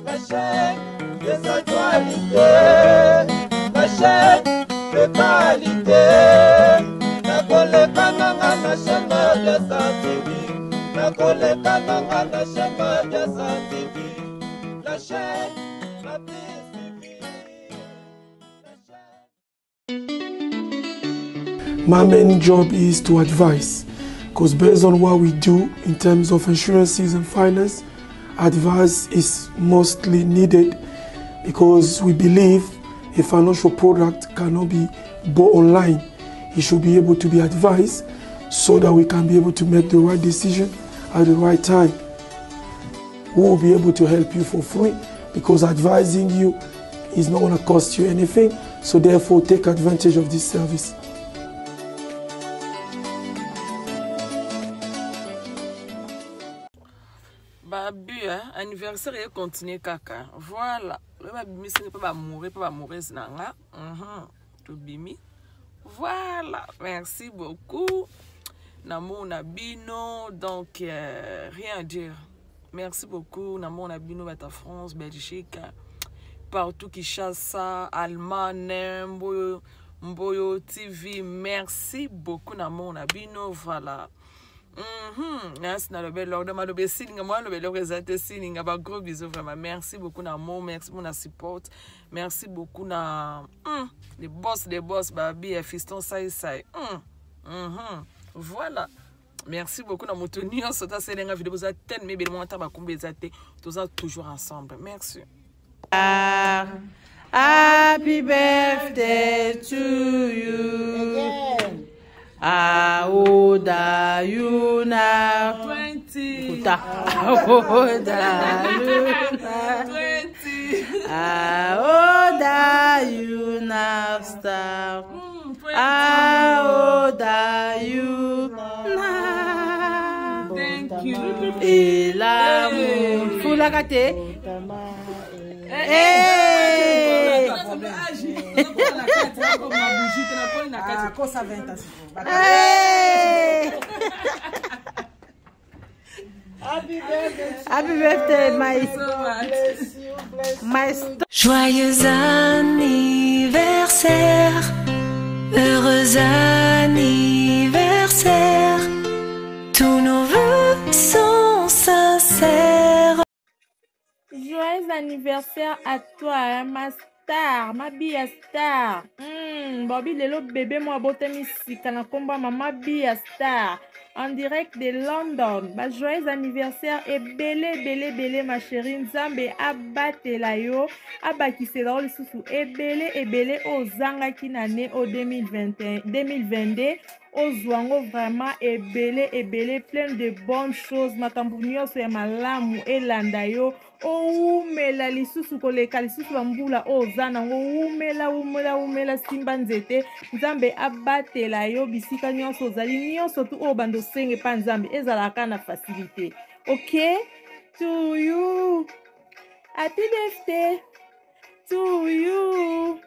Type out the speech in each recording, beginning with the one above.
La chaîne des actualités, la chaîne de qualité. La collecte na chaîne de TV, la collecte na chaîne de TV, la chaîne la plus suivie. My main job is to advise, because based on what we do in terms of insurances and finance, advice is mostly needed, because we believe a financial product cannot be bought online. It should be able to be advised so that we can be able to make the right decision at the right time. We will be able to help you for free, because advising you is not going to cost you anything. So therefore, take advantage of this service. Babu, anniversaire et continuer kaka. Voilà. Le babimi ce n'est pas mourir, pas mourir nanga. Tout bimi. Voilà. Merci beaucoup. Namo Nabino. Donc rien à dire. Merci beaucoup. Namo Nabino, Bata France, Belgique, partout qui chasse ça, Allemagne, Mboyo TV. Merci beaucoup. Namo Nabino. Voilà. Merci na le bel ordre ma le signe moi le bel présenté signe ba gros bisous vraiment merci beaucoup na mon merci pour na support merci beaucoup na les boss babi fiston sai voilà merci beaucoup na motonio sota selenga vidéo za ten mais bien monta ba kumbezate tous toujours ensemble merci. Happy birthday to you. How old are you now? 20. How old are you now? 20. How old are you now, star? 20. How old are you now? Thank you. Et l'amour. Faut la gâter. Hey! Happy birthday, my Joyeux anniversaire, heureux anniversaire, tous nos vœux sont sincères. Joyeux anniversaire à toi, ma star, ma bia star. Bobby lelo bébé moi botemi sikana komba mama bia star. En direct de London. Bah, joyeux anniversaire et belé ma chérie. Nzambe abatela yo. Abakisela le susu et belé o zanga kinane au 2022. Au zwango vraiment et belé plein de bonnes choses. Makambunyo so ya malamu elanda yo. O umela lisusu koleka lisusu bambula o zana ngo umela simba nzete nzambe abatela yo bisika nyonso zali nyonso tu o bando senge pa nzambe ezalaka na facilité. Okay, to you, happy birthday to you,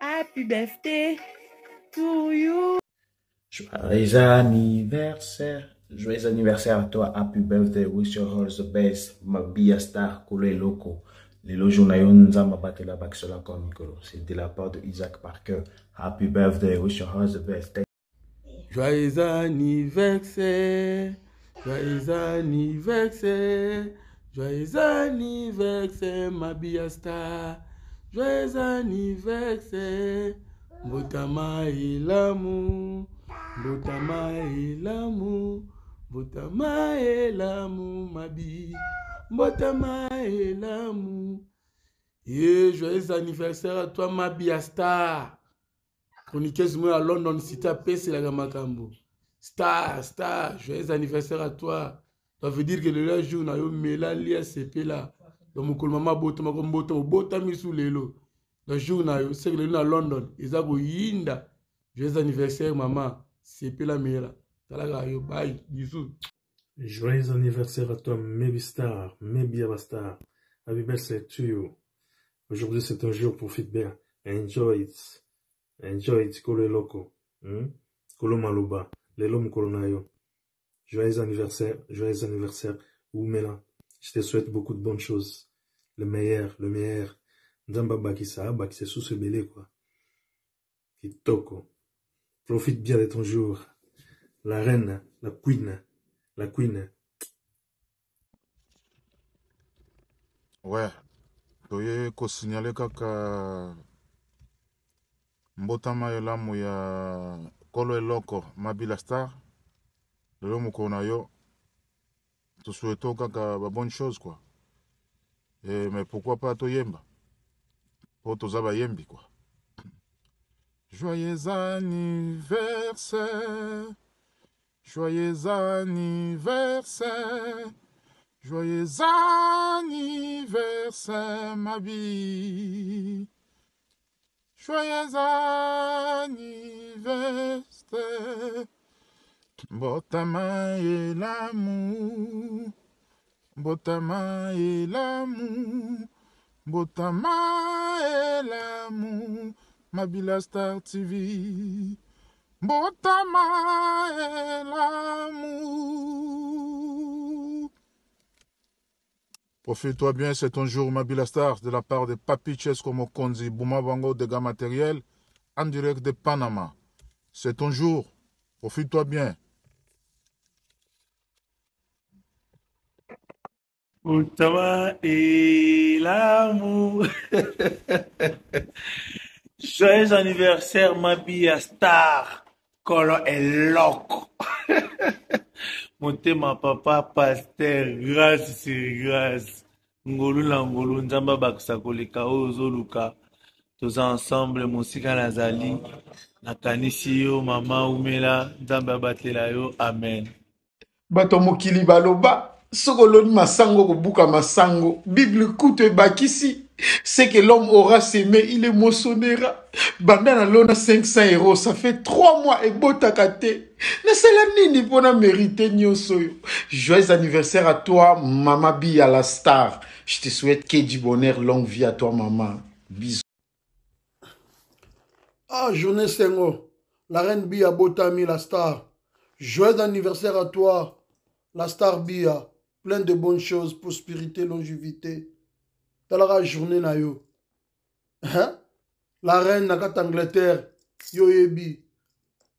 happy birthday to you. Joyeux anniversaire à toi, happy birthday, wish your heart the best, ma bia star, Kolo Loco. Les lojonayon nzamba batela baksola comme Mikolo. C'est de la part de Isaac Parker. Happy birthday, wish your heart the best. Joyeux anniversaire, joyeux anniversaire, joyeux anniversaire, ma bia star. Joyeux anniversaire, Mbotama ilamu, Mbotama ilamu, Mbotama ilamu, mabi, Mbotama ilamu. Et joyeux anniversaire à toi, ma bia star. Chroniqueuse moi à London, si tu as payé la Gamakambo. Star, joyeux anniversaire à toi. Ça veut dire que le jour, on a eu Mela l'ISCP là. Donc, mon maman bota mis sous l'élo. Le jour, on a eu, c'est que le à London. Ils ont yinda. Joyeux anniversaire, maman. CP la Mela. Talaga, bye, bisous. Joyeux anniversaire à toi, Maybe Star, Maybe Star. Happy birthday to you. Aujourd'hui, c'est un jour, profite bien. Enjoy it. Enjoy it, Kolo Loco. Kolo Maluba. Lelo Mukolo Nayo. Joyeux anniversaire, Oumela. Je te souhaite beaucoup de bonnes choses. Le meilleur, le meilleur. Nzamba Bakisa, Bakisa sous ce belé, quoi. Kitoko. Profite bien de ton jour. La reine, la queen, la queen. Ouais. Toye ko signaler kaka mbotama elamu ya Kolo Eloko Mabila Star. Lelo mukona yo. Te souhaitons kaka ba bonne chose quoi. Et mais pourquoi pas Toyemba? Pour Tozaba Yembi quoi. Joyeux anniversaire. Joyeux anniversaire. Joyeux anniversaire, ma vie. Joyeux anniversaire. Botama et l'amour. Botama et l'amour. Botama et l'amour. Mabila Star TV. Botama et l'amour. Profite-toi bien, c'est ton jour, Mabila Star, de la part de Papi Chesco Mokonzi, Bouma Bango, dégâts matériels, en direct de Panama. C'est ton jour. Profite-toi bien. Botama et l'amour. Joyeux anniversaire, Mabila Star. Kolo Eloko. Montez ma papa, pasteur, grâce sur grâce. Ngolu la ngolu, nzamba baksa koleka ozoluka. Tous ensemble, musika nazali. Nakanisi yo, mama umela, nzamba batela yo, amen. Bato mokili baloba. Sokoloni masango kobuka masango. Bible koute bakisi. C'est que l'homme aura semé, il émotionnera. Bandana lona 500 €, ça fait 3 mois et botakate. Ne c'est la nini pour na mériter nyosoyo. Joyeux anniversaire à toi, Mama Bi à la Star. Je te souhaite que du bonheur, longue vie à toi, maman. Bisous. Ah, journée Sengo, la reine Bia Botami, la Star. Joyeux anniversaire à toi, la Star Bia. Plein de bonnes choses, prospérité, longévité. Dans la journée na yo. Hein? La reine na kat Angleterre, yo yebi.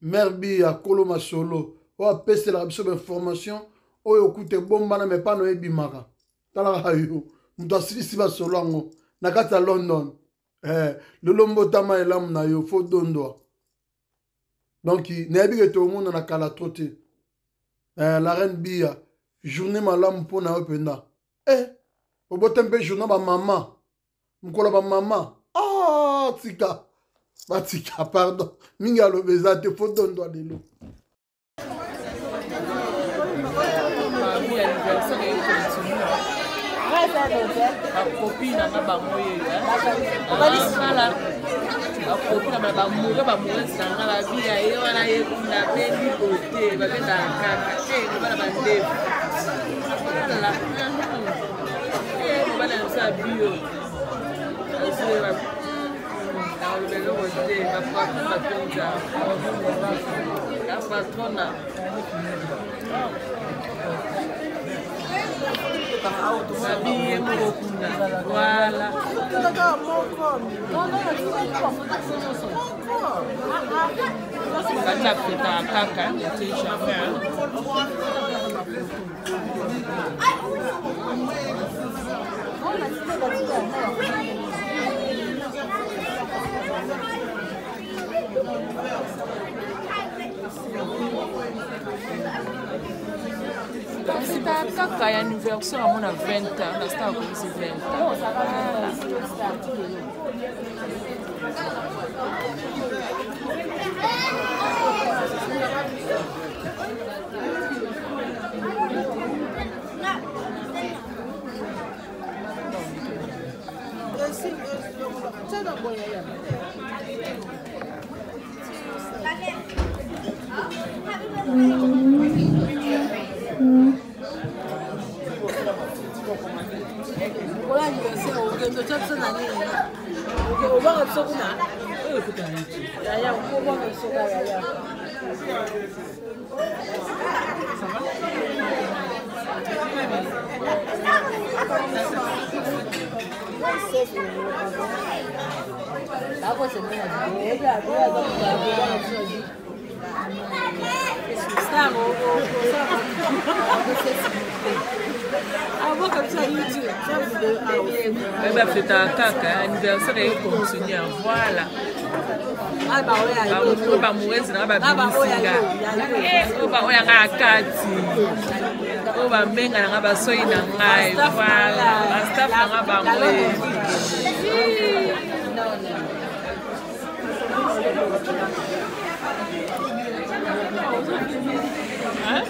Mère Bia, Kolo Masolo. O apese la biso information. O yo kute bomba na me pa no yebi maka. Dans la yo. Mouta si ba solo ngo. Na kat London. Le lombo tama elam na yo. Fo dondo. Donc, na yebi ke to monde na kala trote. La reine Bia. Journée malam pour na yo penda. Au botempe journal ba maman. Mkola ba maman. Ah, tika. Ba tika, pardon. Minga lo bezate faut don doa de l'eau. Copine na bamoye là. Copine na bamoye sanga la vie ayo wana ye na pendi côté ba beta kaka. Ba ba ndefu. Voilà. Bana sa bio. Voilà. C'est un caca anniversaire à mon 20 ans, la star comme c'est 20 ans. Ça va? C'est un caca, anniversaire et continue. Voilà. Ba mourir na ba bisinga. Ba oya ka kati. Ba menga na ba soyi na ngai. Voilà. Ba staff na ba mourir. Hein?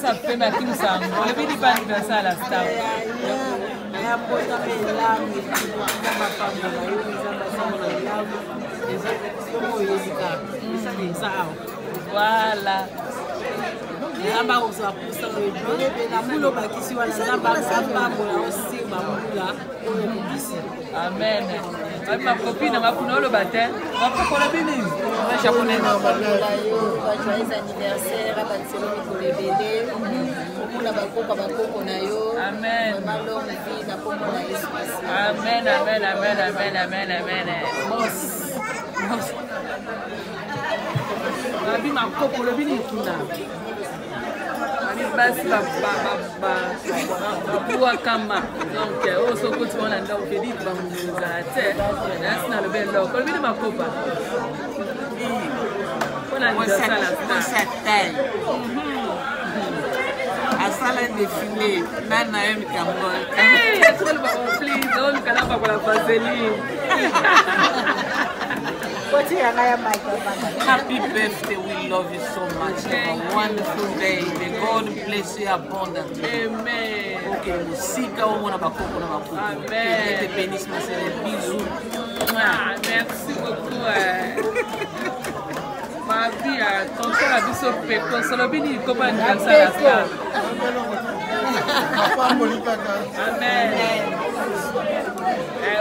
Ça fait ma qui nous a enlevé du pas anniversaire à la star. Voilà. Amen. Ma copine m'a pris le baptême. Ma copine est japonaise. Joyeux anniversaire à Batselo pour les bébés. Amen. Amen, amen, amen, amen, amen, amen. Abi ma copo le bini kuna. Abi basi ba kama. Donc au soko tu on a donc dit ba muza te. Na le bello. Ko bini ma copa. Voilà le sala. A sala défilé. Nana aime Cameroun. Eh, please, don't kalamba kwa la vaseline. Happy birthday, we love you so much. Have a wonderful day. May God bless you abundantly. Amen. Ok, musique, on a pas beaucoup, Amen. Que Dieu te bénisse, ma sœur. Bisous. Ah, merci beaucoup. Ma vie, ton frère a vu ce péco. Solo bini, comment anniversaire la star. Amen.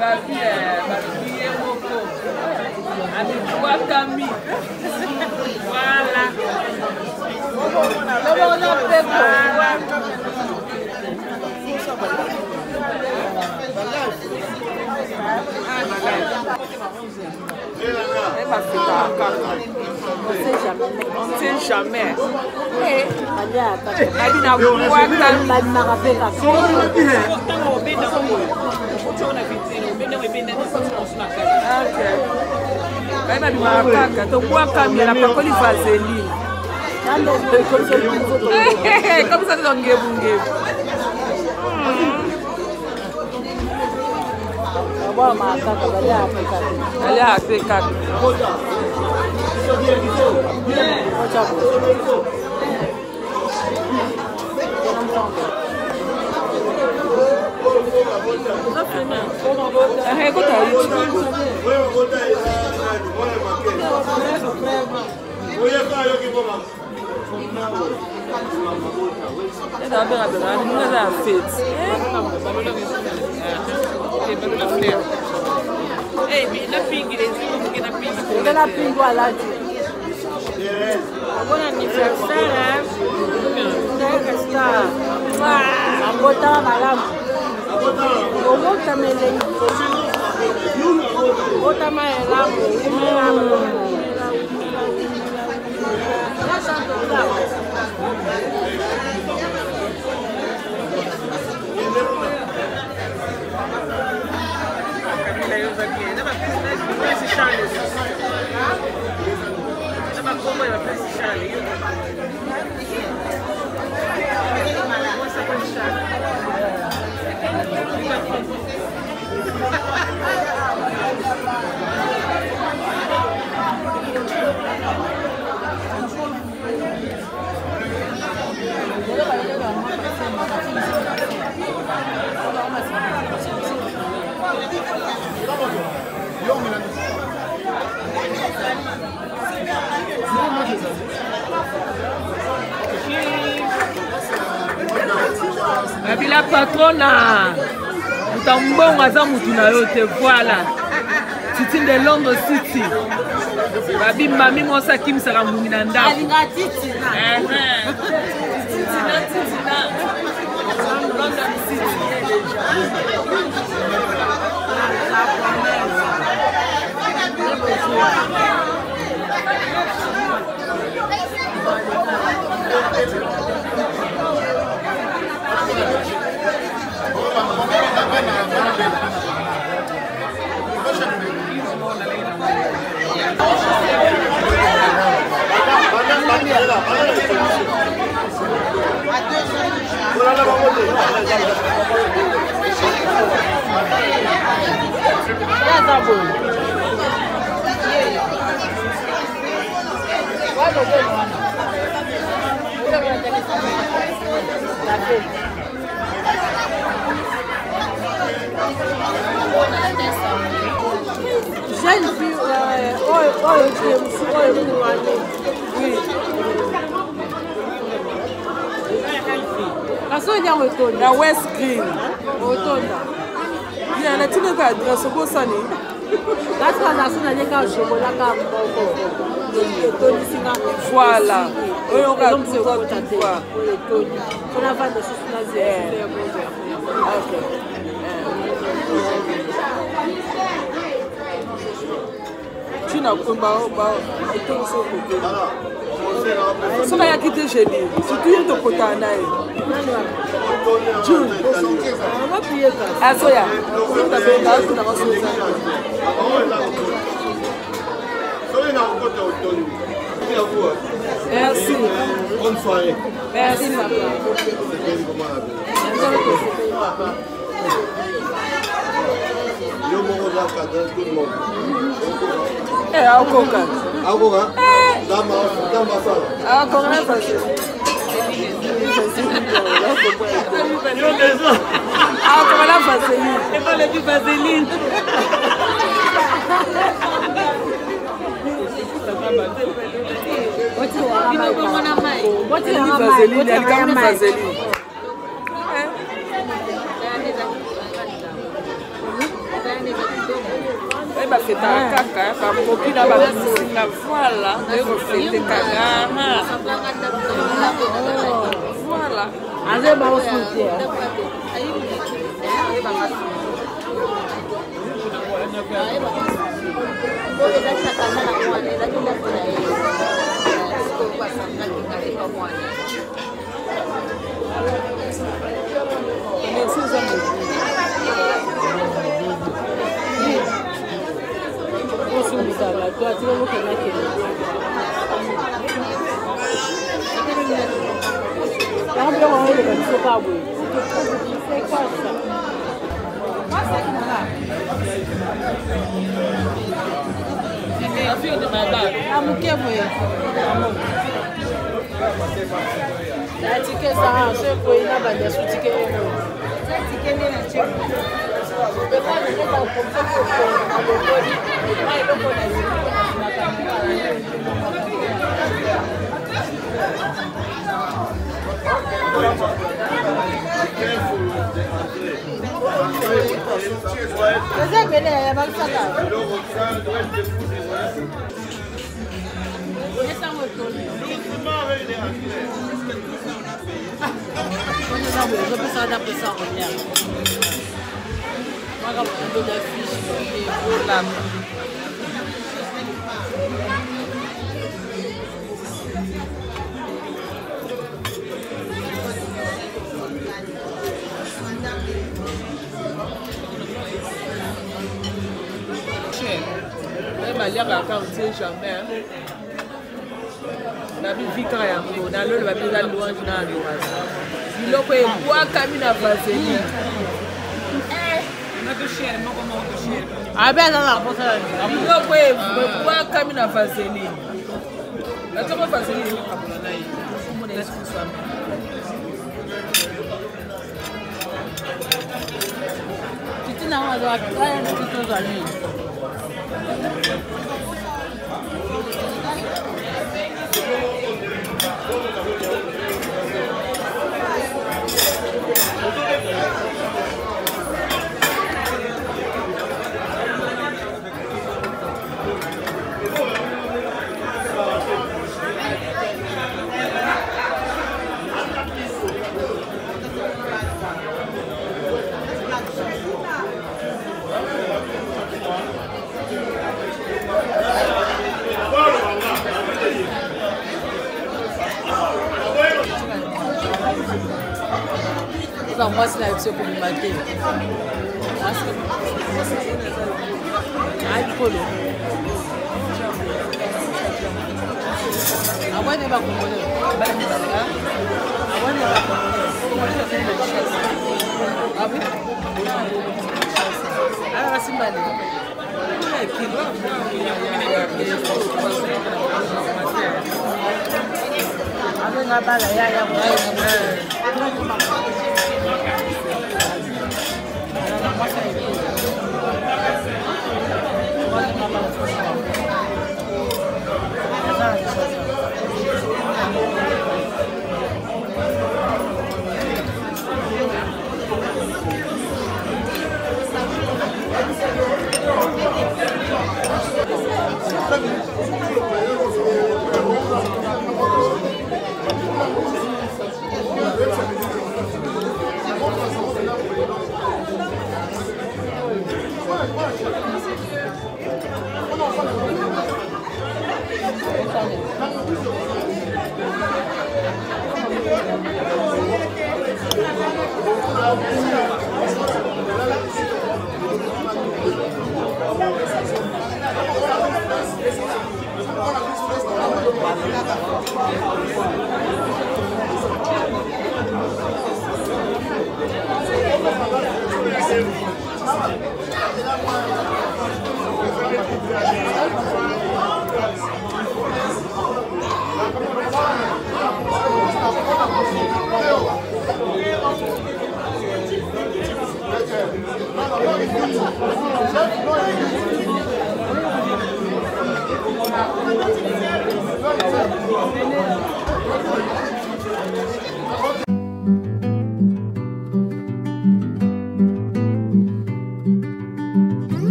Ma vie, est beaucoup. Avec toi, Camille. Voilà. On ne sait jamais. Comme ça, dans allez à P4. Bon anniversaire, la patrona Mutambongo aza mutu na yo te voilà Titi de Londres City Babi mami mosa kim sara mbungi na ndako Alinga titi na London City jeune fille, oui. La West Green. Il y a un petit peu d'adresse au Sani. Voilà. On va tu n'as pas ça va quitter chez lui. Surtout il te côté à naï. On va prier ça. Ah soya. On t'a fait là, tu n'as pas sauté. Merci. Bonne soirée. Merci papa. Eh, akoka. Akoka? Dama sala. Akoka na fasi. Akoka na fasi. Et pas le plus vaseline. Ba feta kaka ba mokina ba singa voilà eko fete kaka voilà aze ba osuti jamais. Nabi vika yango na lolo ba peza louange na adoration. Biloko e boa kamina vaseline. Na to share mo ko mo to share. Abe na ko sa. Biloko e boa kamina vaseline. Na to ko vaseline ni kapula na yi. Mo na excuse am. Kitina wa do akaya na kito za ni. kaka mwasi na biso kobima te alikolo abone bakongole abone bakongole abi ala basimbale abenga bala ya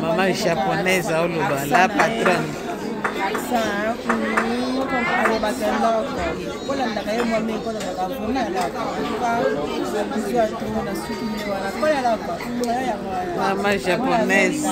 Maman japonaise au Luba, la patronne. Maman japonaise.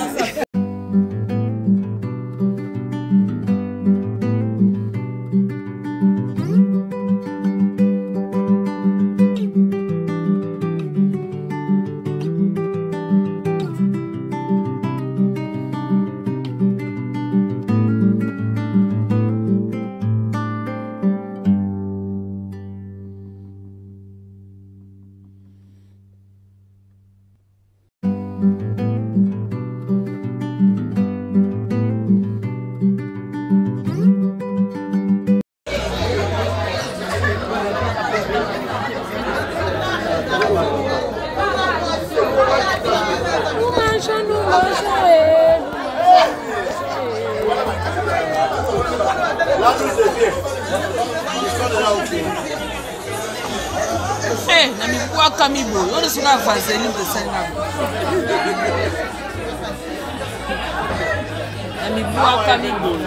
Na mikuwa kamibo, yone suna vaseline de Sengham. amibwaka mibolo.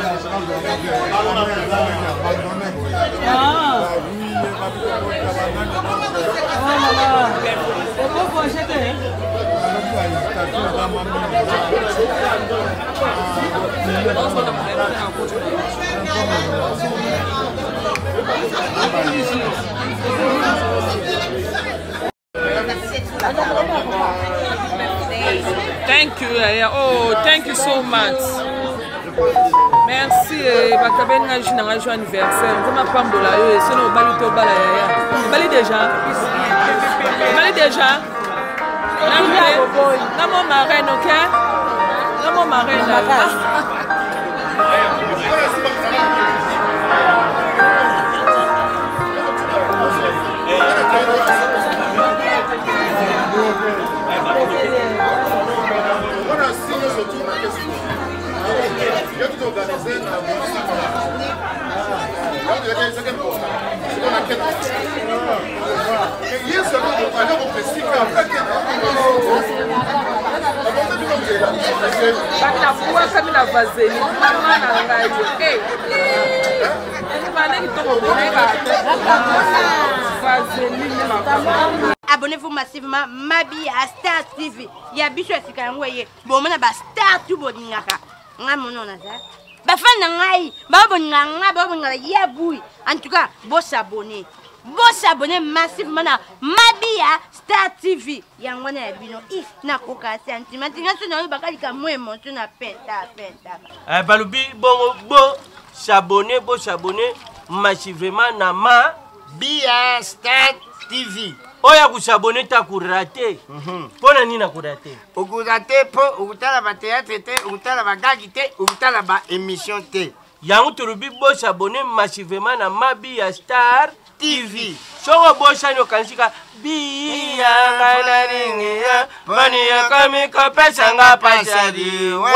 Thank you, oh, thank you so much. Merci, bakabel nga jina nga joyeux anniversaire. Comme pambola yo, c'est no bali to bala ya. Bali déjà. Bali déjà. Namo marraine, OK? Namo marraine. Abonnez-vous massivement Mabi à Star TV. Il y a bicho à Sikangoye. Bon, on a Star tout bon n'yaka. Nga mono na za. Ba fan na ngai, ba bon nga ba bon nga ya boui. En tout cas, bon s'abonner. Bon s'abonner massivement na Mabi à Star TV. Ya ngwana ya bino if na koka sentiment. Nga sona ba kalika mo emotion na penta. Balubi bon s'abonner massivement na Mabi à Star TV. Oya kusabone ta kurate. Pona nina kurate? Ukurate po ukutala ba théâtre te, ukutala ba gagi te, ukutala ba émission te. Yangu turubi bo s'abonner massivement na Mabi ya Star TV. Soko bo shano kanshika biya kana ringia, bani ya kami ko pesa nga pasadi wa.